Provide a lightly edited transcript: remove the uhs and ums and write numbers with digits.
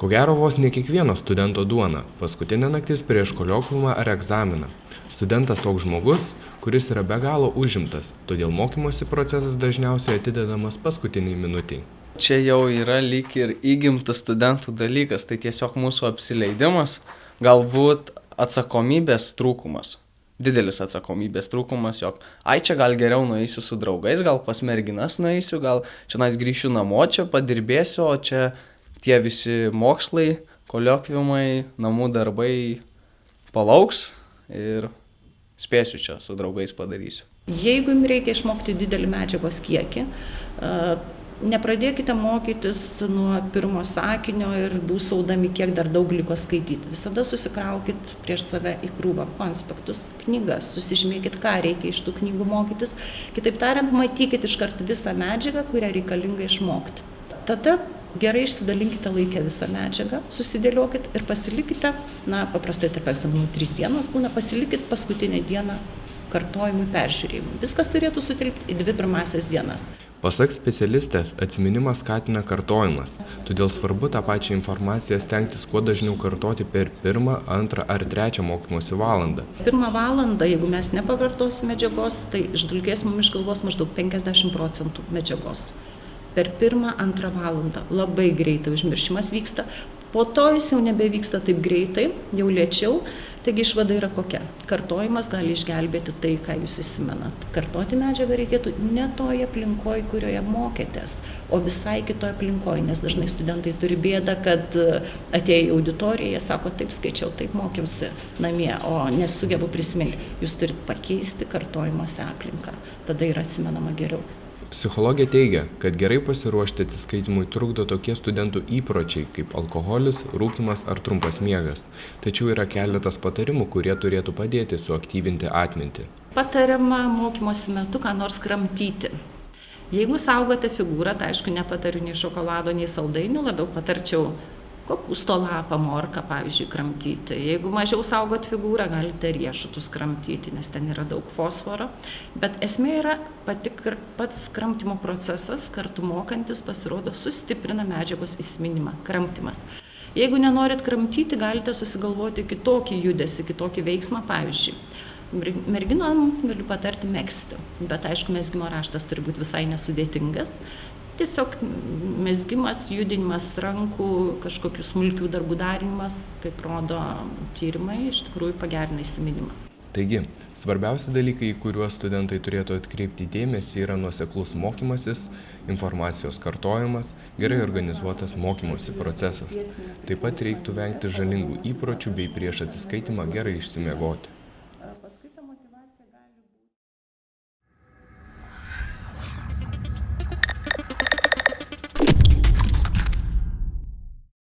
Ko gero vos ne kiekvieno studento duona – paskutinė naktis prieš koliokviumą ar egzaminą. Studentas toks žmogus, kuris yra be galo užimtas, todėl mokymosi procesas dažniausiai atidedamas paskutiniai minutiai. Čia jau yra lyg ir įgimtas studentų dalykas, tai tiesiog mūsų apsileidimas, galbūt atsakomybės trūkumas. Didelis atsakomybės trūkumas, jog čia gal geriau nueisiu su draugais, gal pas merginas nueisiu, gal čia grįšiu namo, čia padirbėsiu, o čia tie visi mokslai, koliokviumai, namų darbai palauks ir spėsiu čia su draugais padarysiu. Jeigu jums reikia išmokti didelį medžiagos kiekį, nepradėkite mokytis nuo pirmo sakinio ir dūsaudami, kiek dar daug liko skaityti. Visada susikraukit prieš save į krūvą konspektus, knygas, susižymėkit, ką reikia iš tų knygų mokytis. Kitaip tariant, matykit iškart visą medžiagą, kurią reikalinga išmokti. Tada gerai išsidalinkite laikę visą medžiagą, susidėliokit ir pasilikite, paprastai tarp egzaminų 3 dienos būna, pasilikit paskutinę dieną kartojimui, peržiūrėjimui. Viskas turėtų sutilpti į 2 pirmąsias dienas. Pasak specialistės, atminimą skatina kartojimas, todėl svarbu tą pačią informaciją stengtis kuo dažniau kartoti per 1, 2 ar 3 mokymosi valandą. 1 valandą, jeigu mes nepakartosime medžiagos, tai išdulkės mums iš galvos maždaug 50% medžiagos. Per 1-2 valandą labai greitai užmiršimas vyksta, po to jis jau nebevyksta taip greitai, jau lėčiau, taigi išvada yra kokia. Kartojimas gali išgelbėti tai, ką jūs įsimenat. Kartoti medžiagą reikėtų ne toje aplinkoje, kurioje mokėtės, o visai kitoje aplinkoje, nes dažnai studentai turi bėdą, kad atėję į auditoriją, jie sako, taip skaičiau, taip mokiausi namie, o nesugebu prisiminti. Jūs turite pakeisti kartojimuose aplinką, tada yra atsimenama geriau. Psichologė teigia, kad gerai pasiruošti atsiskaitimui trukdo tokie studentų įpročiai kaip alkoholis, rūkymas ar trumpas miegas. Tačiau yra keletas patarimų, kurie turėtų padėti suaktyvinti atmintį. Patariama mokymosi metu ką nors kramtyti. Jeigu saugote figūrą, tai aišku, nepatariu nei šokolado, nei saldainių, labiau patarčiau kopūsto lapą, morką, pavyzdžiui, kramtyti. Jeigu mažiau saugot figūrą, galite riešutus kramtyti, nes ten yra daug fosforo. Bet esmė yra pats kramtymo procesas, kartu mokantis, pasirodo, sustiprina medžiagos įsiminimą, kramtymas. Jeigu nenorit kramtyti, galite susigalvoti kitokį judesį, kitokį veiksmą, pavyzdžiui. Merginom galiu patarti megzti, bet aišku, mezgimo raštas turi būti visai nesudėtingas. Tiesiog mezgimas, judinimas rankų, kažkokių smulkių darbų darinimas, kaip rodo tyrimai, iš tikrųjų pagerina įsiminimą. Taigi, svarbiausi dalykai, į kuriuos studentai turėtų atkreipti dėmesį, yra nuoseklus mokymasis, informacijos kartojimas, gerai organizuotas mokymosi procesas. Taip pat reiktų vengti žalingų įpročių bei prieš atsiskaitimą gerai išsimiegoti.